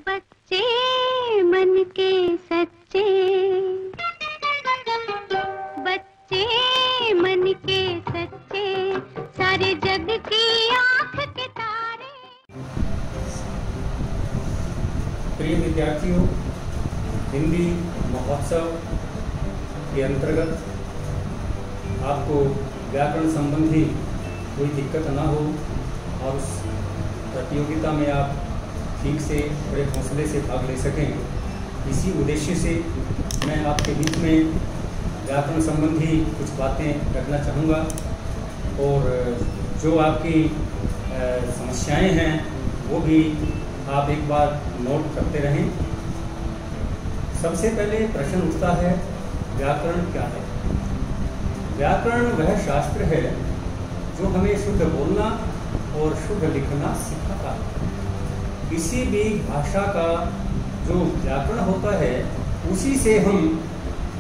बच्चे मन के सच्चे, बच्चे मन के सच्चे, सारे जग की आंख के तारे। प्रिय विद्यार्थियों, हिंदी महोत्सव के अंतर्गत आपको व्याकरण संबंधी कोई दिक्कत ना हो और उस प्रतियोगिता में आप ठीक से बड़े हौसले से भाग ले सकें, इसी उद्देश्य से मैं आपके बीच में व्याकरण संबंधी कुछ बातें रखना चाहूँगा। और जो आपकी समस्याएं हैं वो भी आप एक बार नोट करते रहें। सबसे पहले प्रश्न उठता है, व्याकरण क्या है? व्याकरण वह शास्त्र है जो हमें शुद्ध बोलना और शुद्ध लिखना सिखाता है। किसी भी भाषा का जो व्याकरण होता है उसी से हम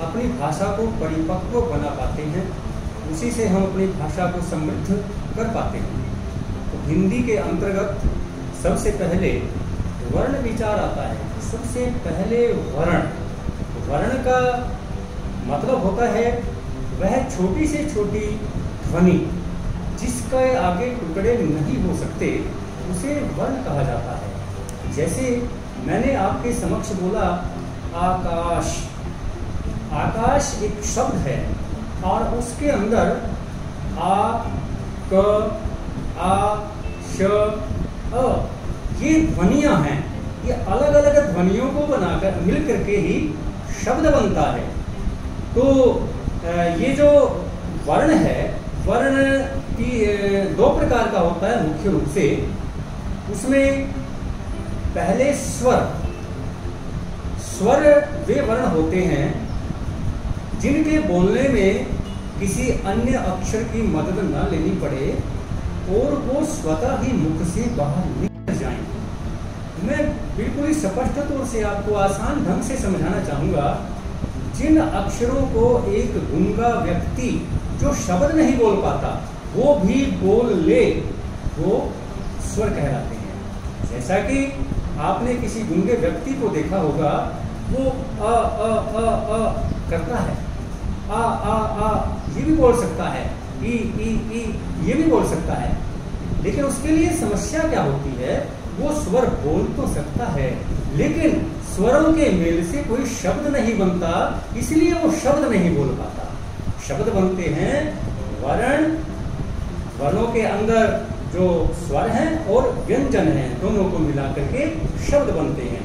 अपनी भाषा को परिपक्व बना पाते हैं, उसी से हम अपनी भाषा को समृद्ध कर पाते हैं। तो हिंदी के अंतर्गत सबसे पहले वर्ण विचार आता है। सबसे पहले वर्ण का मतलब होता है वह छोटी से छोटी ध्वनि जिसके आगे टुकड़े नहीं हो सकते, उसे वर्ण कहा जाता है। जैसे मैंने आपके समक्ष बोला आकाश। आकाश एक शब्द है और उसके अंदर आ, क, आ, श, अ ये ध्वनियां हैं। ये अलग अलग ध्वनियों को बनाकर मिल करके ही शब्द बनता है। तो ये जो वर्ण है, वर्ण की दो प्रकार का होता है मुख्य रूप से। उसमें पहले स्वर वे वर्ण होते हैं जिनके बोलने में किसी अन्य अक्षर की मदद न लेनी पड़े और वो स्वतः ही मुख से बाहर निकल जाएं। मैं बिल्कुल ही स्पष्ट तौर से आपको आसान ढंग से समझाना चाहूंगा। जिन अक्षरों को एक गूंगा व्यक्ति जो शब्द नहीं बोल पाता वो भी बोल ले, वो स्वर कहलाते हैं। जैसा कि आपने किसी गूंगे व्यक्ति को देखा होगा, वो अ करता है, आ ये भी बोल सकता है, ई ये भी बोल सकता है। लेकिन उसके लिए समस्या क्या होती है? वो स्वर बोल तो सकता है लेकिन स्वरों के मेल से कोई शब्द नहीं बनता, इसलिए वो शब्द नहीं बोल पाता। शब्द बनते हैं वर्णों के अंदर जो स्वर हैं और व्यंजन हैं, दोनों को मिलाकर के शब्द बनते हैं।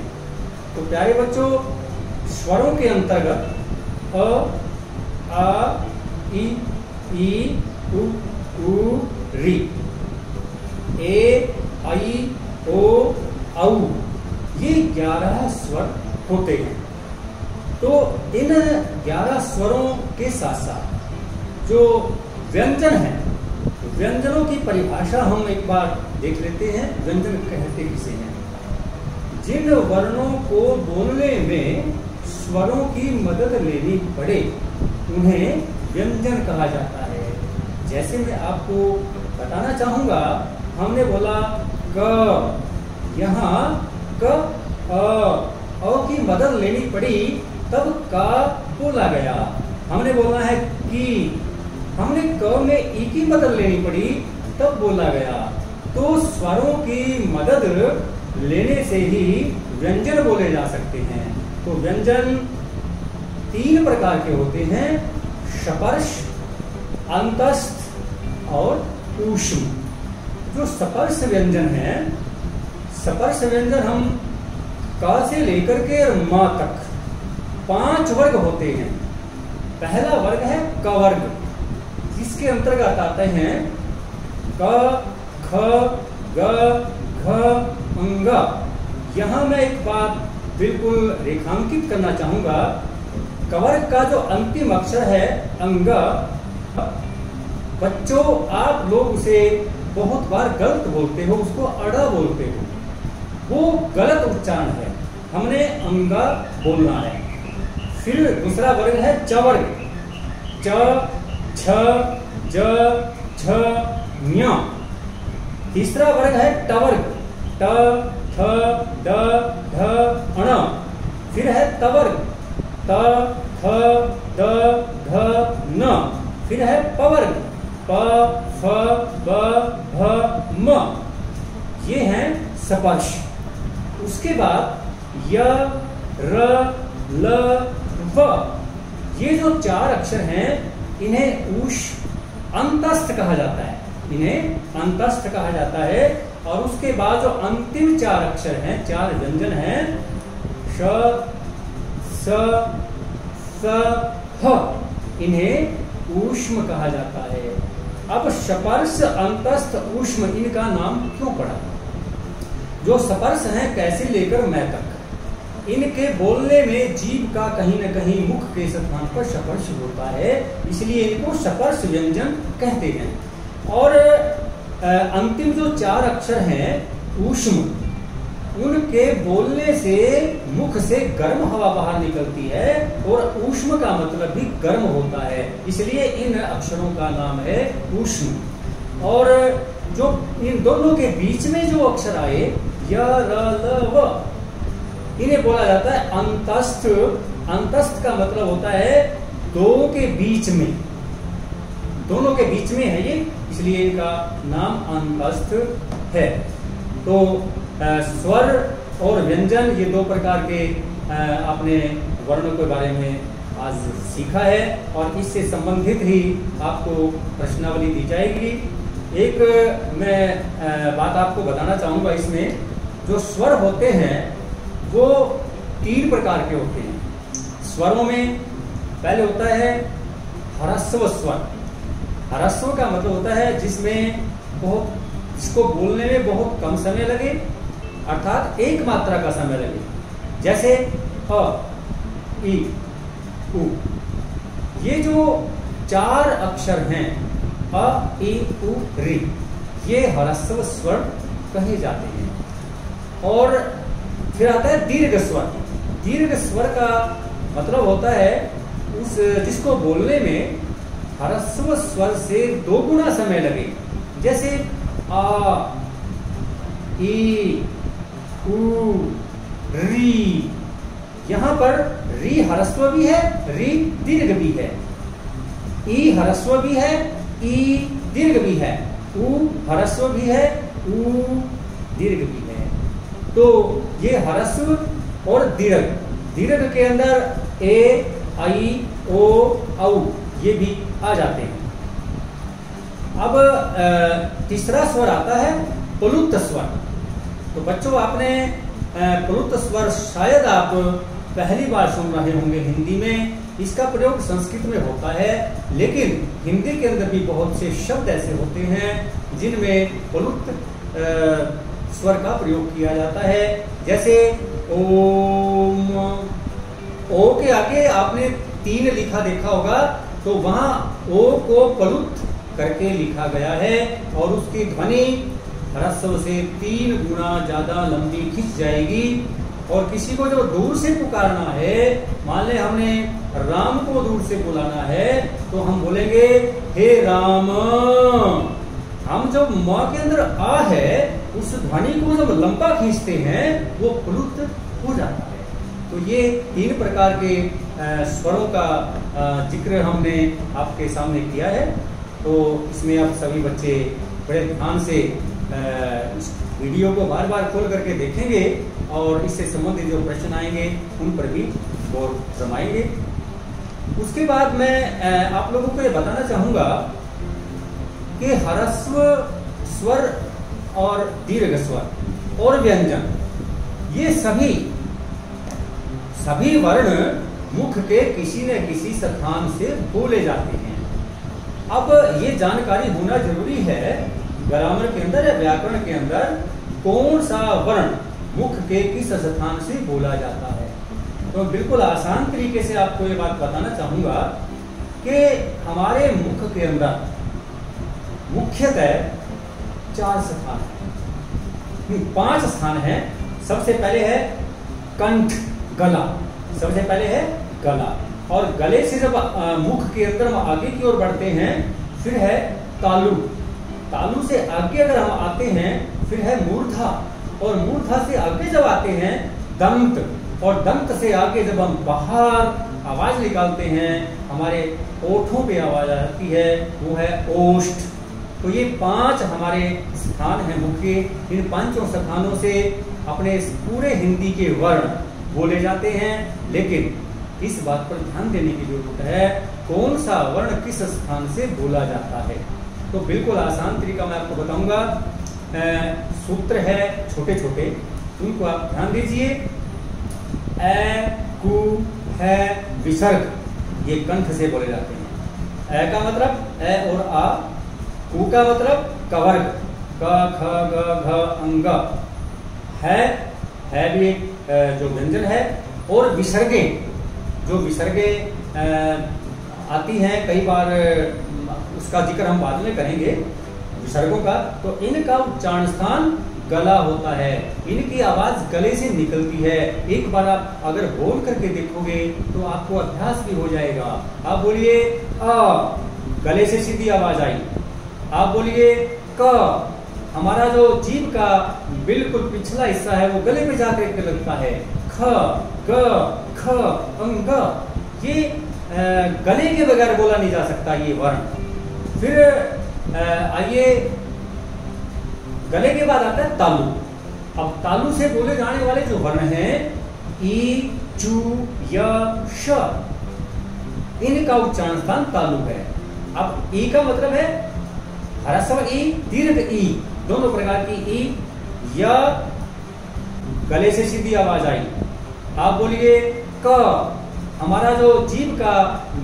तो प्यारे बच्चों, स्वरों के अंतर्गत अ, आ, ई, उ, री, ए, आई, ओ, औ, ये 11 स्वर होते हैं। तो इन 11 स्वरों के साथ साथ जो व्यंजन है, व्यंजनों की परिभाषा हम एक बार देख लेते हैं। व्यंजन कहते किसे हैं? जिन वर्णों को बोलने में स्वरों की मदद लेनी पड़े उन्हें व्यंजन कहा जाता है। जैसे मैं आपको बताना चाहूंगा, हमने बोला क, यहाँ क अ की मदद लेनी पड़ी तब का बोला गया। हमने बोला है कि, हमने क में ई की मदद लेनी पड़ी तब बोला गया। तो स्वरों की मदद लेने से ही व्यंजन बोले जा सकते हैं। तो व्यंजन 3 प्रकार के होते हैं, स्पर्श, अंतस्थ और ऊष्म। जो स्पर्श व्यंजन है, स्पर्श व्यंजन हम क से लेकर के म तक 5 वर्ग होते हैं। पहला वर्ग है क वर्ग, जिसके अंतर्गत आते हैं क, ख, ग, घ, अंग। यहां मैं एक बात बिल्कुल रेखांकित करना चाहूंगा। कवर्ग का जो अंतिम अक्षर है अंग, बच्चों आप लोग उसे बहुत बार गलत बोलते हो, उसको अड़ा बोलते हो, वो गलत उच्चारण है। हमने अंगा बोलना है। फिर दूसरा वर्ग है चवर्ग, च, छ, ज, झ, ञ। तीसरा वर्ग है टवर्ग, ट, ठ, ड, ढ, फिर है तवर्ग, त थ द ध न। फिर है पवर्ग, प फ ब भ म। ये हैं स्पर्श। उसके बाद य र ल व। ये जो 4 अक्षर हैं इन्हें ऊष अंतस्थ कहा जाता है, इन्हें अंतस्थ कहा जाता है। और उसके बाद जो अंतिम 4 अक्षर हैं, 4 व्यंजन हैं, श स स ह, इन्हें ऊष्म कहा जाता है। अब स्पर्श अंतस्थ ऊष्म इनका नाम क्यों पड़ा? जो स्पर्श हैं कैसे लेकर मैं तक, इनके बोलने में जीभ का कहीं न कहीं मुख के स्थान पर स्पर्श होता है, इसलिए इनको स्पर्श व्यंजन कहते हैं। और अंतिम जो 4 अक्षर हैं ऊष्म, उनके बोलने से मुख से गर्म हवा बाहर निकलती है और ऊष्म का मतलब भी गर्म होता है, इसलिए इन अक्षरों का नाम है ऊष्म। और जो इन दोनों के बीच में जो अक्षर आए य र ल व, इन्हें बोला जाता है अंतस्थ। अंतस्थ का मतलब होता है दो के बीच में, दोनों के बीच में है ये, इसलिए इनका नाम अंतस्थ है। तो स्वर और व्यंजन ये 2 प्रकार के आपने वर्णों के बारे में आज सीखा है और इससे संबंधित ही आपको प्रश्नावली दी जाएगी। एक मैं बात आपको बताना चाहूंगा, इसमें जो स्वर होते हैं वो 3 प्रकार के होते हैं। स्वरों में पहले होता है ह्रस्व स्वर। ह्रस्व का मतलब होता है जिसको बोलने में बहुत कम समय लगे, अर्थात एक मात्रा का समय लगे, जैसे अ, इ, उ। ये जो 4 अक्षर हैं अ, इ, उ, ऋ, ये ह्रस्व स्वर कहे जाते हैं। और फिर आता है दीर्घ स्वर। दीर्घ स्वर का मतलब होता है उस जिसको बोलने में ह्रस्व स्वर से 2 गुना समय लगे, जैसे आ, ई, उ, री। यहां पर री ह्रस्व भी है, री दीर्घ भी है, ई ह्रस्व भी है, ई दीर्घ भी है, उ ह्रस्व भी है, उ दीर्घ भी है। तो ये ह्रस्व और दीर्घ, दीर्घ के अंदर ए, आई, ओ, औ ये भी आ जाते हैं। अब तीसरा स्वर आता है प्लुत स्वर। तो बच्चों आपने प्लुत स्वर शायद आप पहली बार सुन रहे होंगे हिंदी में। इसका प्रयोग संस्कृत में होता है, लेकिन हिंदी के अंदर भी बहुत से शब्द ऐसे होते हैं जिनमें प्लुत स्वर का प्रयोग किया जाता है। जैसे ओम, ओ के आगे आपने 3 लिखा देखा होगा, तो वहां ओ को प्लुत करके लिखा गया है और उसकी ध्वनि ह्रस्व से 3 गुना ज्यादा लंबी खिंच जाएगी। और किसी को जो दूर से पुकारना है, मान ले हमने राम को दूर से बुलाना है, तो हम बोलेंगे हे राम। हम जब म के अंदर आ है, उस ध्वनि को जब लंबा खींचते हैं वो प्लुत हो जाता है। तो ये 3 प्रकार के स्वरों का जिक्र हमने आपके सामने किया है। तो इसमें आप सभी बच्चे बड़े ध्यान से इस वीडियो को बार बार खोल करके देखेंगे और इससे संबंधित जो प्रश्न आएंगे उन पर भी गौर फरमाएंगे। उसके बाद मैं आप लोगों को ये बताना चाहूंगा कि ह्रस्व स्वर और दीर्घ स्वर और व्यंजन, ये सभी वर्ण मुख के किसी न किसी स्थान से बोले जाते हैं। अब ये जानकारी होना जरूरी है ग्रामर के अंदर या व्याकरण के अंदर कौन सा वर्ण मुख के किस स्थान से बोला जाता है। तो बिल्कुल आसान तरीके से आपको ये बात बताना चाहूंगा कि हमारे मुख के अंदर मुख्यतः 4 स्थान है, 5 स्थान है। सबसे पहले है कंठ, गला, सबसे पहले है गला। और गले से जब मुख के अंदर हम आगे की ओर बढ़ते हैं, फिर है तालु, तालु से आगे अगर हम आते हैं फिर है मूर्धा, और मूर्धा से आगे जब आते हैं दंत, और दंत से आगे जब हम बाहर आवाज निकालते हैं, हमारे ओठों पे आवाज आती है, वो है ओष्ठ। तो ये 5 हमारे स्थान हैं मुख्य। इन 5 स्थानों से अपने पूरे हिंदी के वर्ण बोले जाते हैं, लेकिन इस बात पर ध्यान देने की जरूरत है कौन सा वर्ण किस स्थान से बोला जाता है। तो बिल्कुल आसान तरीका मैं आपको बताऊंगा। सूत्र है छोटे छोटे, उनको आप ध्यान दीजिए। ए, कु, है, विसर्ग, ये कंठ से बोले जाते हैं। ए का मतलब ए और आ, कु का मतलब कवर्ग, क, ख, ग, घ, अंग, है भी एक जो व्यंजन है। और विसर्गे, जो विसर्गे आती हैं कई बार, उसका जिक्र हम बाद में करेंगे विसर्गों का। तो इनका उच्चारण स्थान गला होता है, इनकी आवाज गले से निकलती है। एक बार आप अगर बोल करके देखोगे तो आपको अभ्यास भी हो जाएगा। आप बोलिए अ, गले से सीधी आवाज आई। आप बोलिए क, हमारा जो जीभ का बिल्कुल पिछला हिस्सा है वो गले पे जाकर के लगता है। ख, ग, ख, अंग, ये गले के बगैर बोला नहीं जा सकता ये वर्ण। फिर आइए, गले के बाद आता है तालु। अब तालु से बोले जाने वाले जो वर्ण हैं ई, चू, य, श, इनका उच्चारण स्थान तालु है। अब ई का मतलब है ह्रस्व ई, दीर्घ ई, दोनों प्रकार की ई। य, गले से सीधी आवाज आई। आप बोलिए क, हमारा जो जीभ का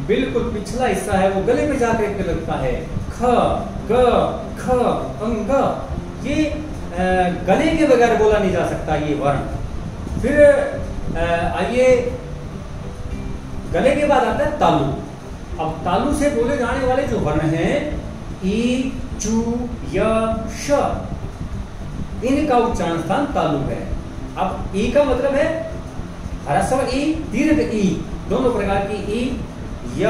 बिल्कुल पिछला हिस्सा है वो गले पे जाकर के लगता है। ख, ग, ख, अंग, ये गले के बगैर बोला नहीं जा सकता ये वर्ण। फिर आइए, गले के बाद आता है तालु। अब तालु से बोले जाने वाले जो वर्ण हैं ई, चू, य, श, इनका उच्चारण स्थान तालु है। अब ई का मतलब है ह्रस्व ई, दीर्घ ई, दोनों प्रकार की ई। य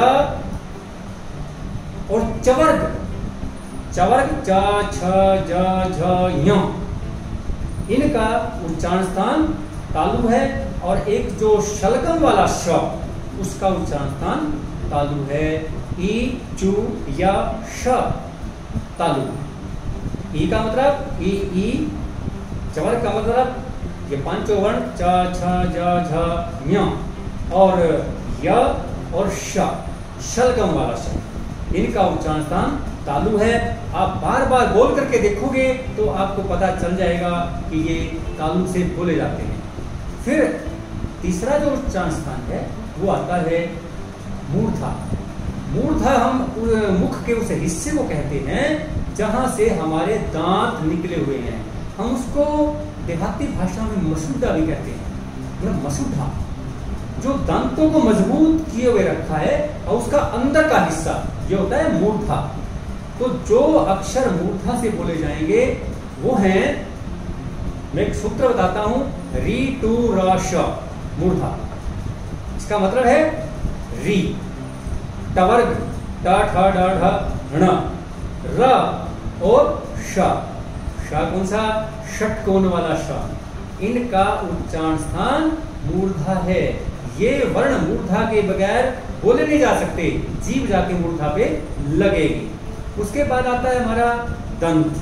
और चवर्ग, चवर्ग च, छ, ज, झ, ञ, इनका उच्चारण स्थान तालु है। और एक जो शलगम वाला श, उसका उच्चारण स्थान तालु है। ई, चू, य, श, तालु। ई का मतलब ई, चवर्ग का मतलब ये 5 वर्ण च, छ, ज, झ, ञ, और य और श, शलगम वाला श, इनका उच्चारण स्थान तालु है। आप बार बार बोल करके देखोगे तो आपको पता चल जाएगा कि ये तालु से बोले जाते हैं। फिर तीसरा जो उच्चारण स्थान है वो आता है मूर्धा। मूर्धा हम मुख के उस हिस्से को कहते हैं जहां से हमारे दांत निकले हुए हैं। हम उसको देहाती भाषा में मसूदा भी कहते हैं। मतलब मसूदा जो दांतों को मजबूत किए हुए रखा है, और उसका अंदर का हिस्सा ये होता है मूर्धा। तो जो अक्षर मूर्धा से बोले जाएंगे वो हैं, मैं एक सूत्र बताता हूं, री, टू, र, श, मूर्धा। इसका मतलब है री, टवर्ग, ट, ठ, ड, ढ, ण, र और श। श कौन सा? षटकोण वाला श। इनका उच्चारण स्थान मूर्धा है। ये वर्ण मूर्धा के बगैर बोले नहीं जा सकते, जीभ जाके मूर्धा पे लगेगी। उसके बाद आता है हमारा दंत।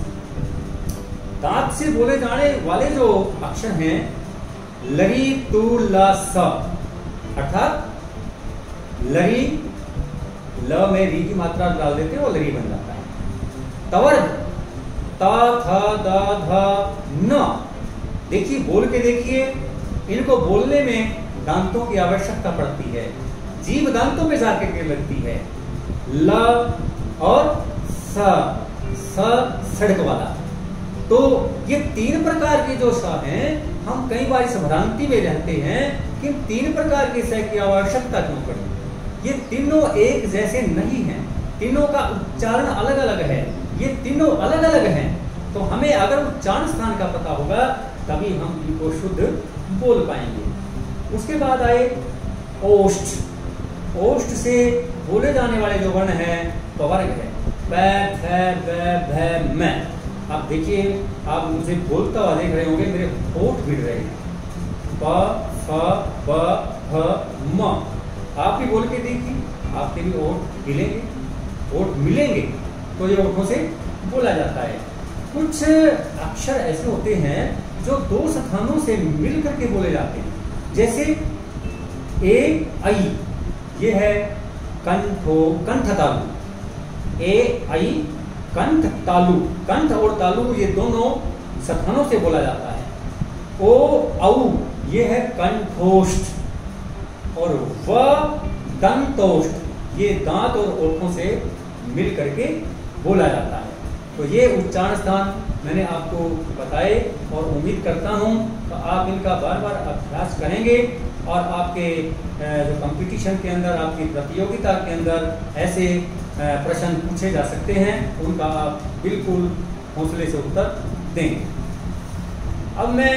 दांत से बोले जाने वाले जो अक्षर हैं लरी, तू, ल, स, अर्थात लरी, ल में री की मात्रा डाल देते हैं वो लरी बन जाता है। तवर्ग, त, थ, द, ध, न। देखिए, बोल के देखिए, इनको बोलने में दांतों की आवश्यकता पड़ती है, जीभ दांतों पे जाके के लगती है। ल और स, सड़क वाला। तो ये 3 प्रकार के जो स हैं, हम कई बार इस भ्रांति में रहते हैं कि 3 प्रकार के स की आवश्यकता क्यों पड़ी। ये तीनों एक जैसे नहीं हैं, तीनों का उच्चारण अलग अलग है, ये तीनों अलग अलग हैं। तो हमें अगर उच्चारण स्थान का पता होगा तभी हम इनको शुद्ध बोल पाएंगे। उसके बाद आए ओष्ठ। ओष्ठ से बोले जाने वाले जो वर्ण हैं पवर्ग है, प, फ, ब, भ, म। आप देखिए, आप मुझे बोलता हुआ देख रहे होंगे, मेरे होठ भिड़ रहे हैं। प, फ, ब, भ, म। आप भी बोल के देखिए, आपके भी ओठ हिलेंगे, ओठ मिलेंगे तो ये ओठों से बोला जाता है। कुछ अक्षर ऐसे होते हैं जो दो स्थानों से मिल करके बोले जाते हैं, जैसे ए, आई, ये है कंठ तालु। ए, आई, कंठ तालु। कंठ और तालु ये दोनों स्थानों से बोला जाता है। ओ, औ, ये है कंठोष्ठ। और व, दंतोष्ठ, ये दांत और ओठों से मिल करके बोला जाता है। तो ये उच्चारण स्थान मैंने आपको बताए और उम्मीद करता हूं तो आप इनका बार बार अभ्यास करेंगे और आपके जो कंपटीशन के अंदर, आपकी प्रतियोगिता के अंदर ऐसे प्रश्न पूछे जा सकते हैं, उनका आप बिल्कुल हौसले से उत्तर देंगे। अब मैं